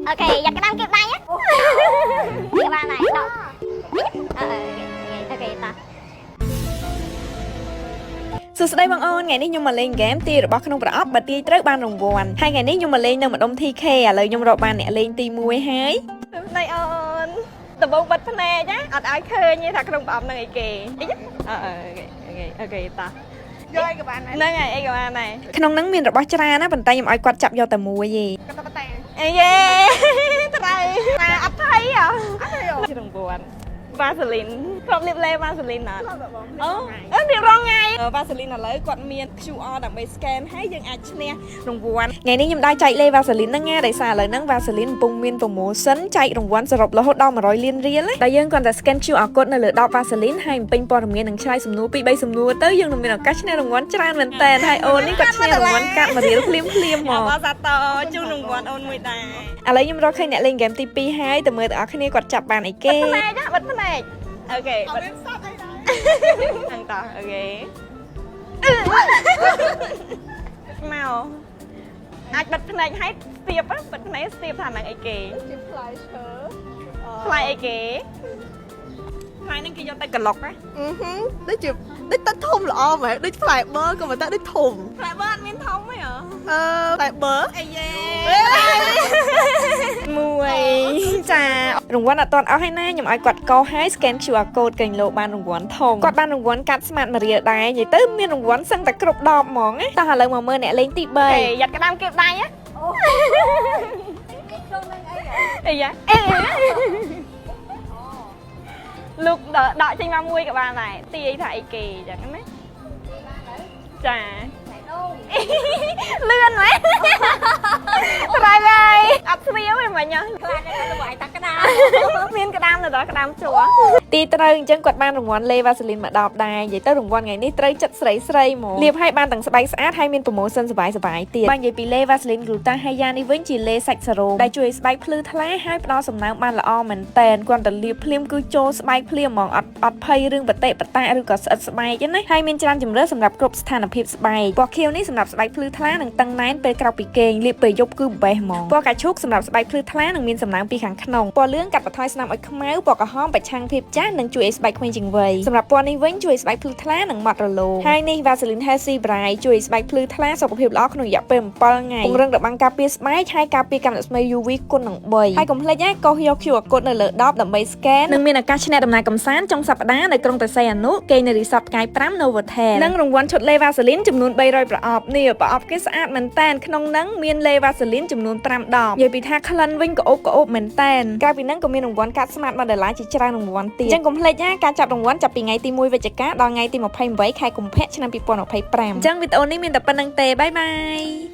ok giật cái đám kịp tay nhé cái ba này đâu ok ta សួស្តីបងអូនថ្ងៃនេះខ្ញុំមកលេងហ្គេមទីរបស់ក្នុងប្រអប់បើទីត្រូវបានរង្វាន់ហើយថ្ងៃនេះខ្ញុំមកលេងនៅម្ដុំ TK ឥឡូវខ្ញុំរកបានអ្នកលេងទី1ហើយសួស្តីអូនដំបងបិទភ្នែកណាអត់ឲ្យឃើញទេថាក្នុងប្រអប់នឹងអីគេអូខេតាយកអីក៏បានដែរហ្នឹងហើយអីក៏បានដែរក្នុងហ្នឹងមានរបស់ច្រើនណាប៉ុន្តែខ្ញុំឲ្យគាត់ចាប់យកតែមួយទេគាត់តែអីយេត្រូវអត់ថៃហ៎អត់ថៃហ៎រង្វាន់ Vaseline ធ្លាប់លាបលេ Vaseline អត់អូរៀបរងថ្ងៃ Vaseline ឥឡូវគាត់មាន QR ដើម្បី scan ហើយយើងអាចឈ្នះរង្វាន់ថ្ងៃនេះខ្ញុំដែរចែកលេ Vaseline ហ្នឹងណាដោយសារឥឡូវហ្នឹង Vaseline កំពុងមាន promotion ចែករង្វាន់សរុបរហូតដល់ 100 លានរៀលតែយើងគ្រាន់តែ scan QR code នៅលើដប Vaseline ហើយពេញព័ត៌មាននឹងឆ្លើយសំណួរ 2-3 សំណួរទៅយើងនឹងមានឱកាសឈ្នះរង្វាន់ច្រើនមែនតើហើយអូននេះគាត់ឈ្នះរង្វាន់កាត់1រៀលភ្លាមៗមកបាទសាទរជូនរង្វាន់អូនមួយដែរឥឡូវខ្ញុំរកឃើញអ្នកលេងហ្គេមទី2ហើយតើមើលទាំងអស់គ្នាគាត់ចាប់បានអីគេបិទភ្នែកអូខេអត់មានសក់អីដែរហ្នឹងតោះអូខេមកអាចបិទភ្នែកឲ្យស្ទាបបិទភ្នែកស្ទាបថាហ្នឹងអីគេជាផ្លែឈើផ្លែអីគេផ្លែហ្នឹងគេយកទៅក្លុកណាដូចជាដូចទៅធំល្អមែនដូចផ្លែបឺក៏មិនតែដូចធំ ផ្លែបឺអត់មានធំទេហ៎ផ្លែបឺអីយេមួយចារង្វាន់អត់ទាន់អស់ហើយណាខ្ញុំឲ្យគាត់កោហើយ scan QR code កេញលោបានរង្វាន់ធំគាត់បានរង្វាន់កាត់ស្មាត1រៀលដែរនិយាយទៅមានរង្វាន់សឹងតែគ្រប់ដបហ្មងតោះឥឡូវមកមើលអ្នកលេងទី3យ៉ាត់ក្តាមគៀបដៃហ៎អីយ៉ាលោកដកចេញមកមួយក៏បានដែរទាយថាអីគេចឹងណាចាលឿនមែនត្រៃហើយអត់ស្រៀវទេមិញខ្លាចតែទៅបាយតាក្តាមមានក្តាមនៅដល់ក្តាមជួទីត្រូវអញ្ចឹងគាត់បានរង្វាន់លេ Vaseline មក10ដែរនិយាយទៅរង្វាន់ថ្ងៃនេះត្រូវចិត្តស្រីហ្មងលាបឲ្យបានទាំងស្បែកស្អាតហើយមាន promotion សប្បាយទៀតបើនិយាយពីលេ Vaseline Gluta Haya នេះវិញជាលេសាច់សារ៉ូដែលជួយឲ្យស្បែកភ្លឺថ្លាហើយផ្ដល់សំណើមបានល្អមែនតែនគាត់តែលាបភ្លាមគឺចូលស្បែកភ្លាមហ្មងអត់ភ័យរឿងបតិបតាឬក៏ស្អិតស្បែកទេណាហើយមានច្រើនជម្រើសសម្រាប់គ្រប់ស្ថានភាពស្បែកពណ៌ខៀវនេះសម្រាប់ស្បែកភ្លឺថ្លានិងតឹងណែនពេលក្រោកពីគេងលាបពេលយប់គឺ best ហ្មងពណ៌កាឈូកសម្រាប់ស្បែកភ្លឺថ្លានិងមានសំណើមពីខាងក្នុងពណ៌លឿងកាត់បន្ថយស្នាមឲ្យខ្មៅពណ៌ក្រហមប្រឆាំងភាពចាស់និងជួយឲ្យស្បែកក្មេងជាងវ័យសម្រាប់ពណ៌នេះវិញជួយឲ្យស្បែកភ្លឺថ្លានិងម៉ត់រលោងហើយនេះ Vaseline Healthy Bright ជួយឲ្យស្បែកភ្លឺថ្លាសុខភាពល្អក្នុងរយៈពេល7ថ្ងៃពង្រឹងរបាំងការពារស្បែកហើយការពារកាំរស្មី UV គុណនឹង3ហើយកុំភ្លេចណាកោសយក QR code នៅលើដបដើម្បី scan និងមានឱកាសឈ្នះដំណើរកម្សាន្តចុងសប្តាហ៍នៅក្រុងបរសៃអនុគេនៅ Resort ផ្កាយ5 Novotel និងរង្វាន់ឈុតលេ Vaseline ចំនួន300ប្រអប់នេះប្រអប់គេស្អាតមែនតើក្នុងហ្នឹងមានលេ Vaseline ចំនួន5ដបនិយាយពីថាក្លិនវិញក៏អូបមែនតើក្រៅពីហ្នឹងក៏មានរង្វាន់កាត់ស្មាត$ជាច្រើនរង្វាន់ទៀតអញ្ចឹងកុំភ្លេចណាការចាប់រង្វាន់ចាប់ពីថ្ងៃទី1វិច្ឆិកាដល់ថ្ងៃទី28ខែកុម្ភៈឆ្នាំ2025អញ្ចឹងវីដេអូនេះមានតែប៉ុណ្្នឹងទេបាយបាយ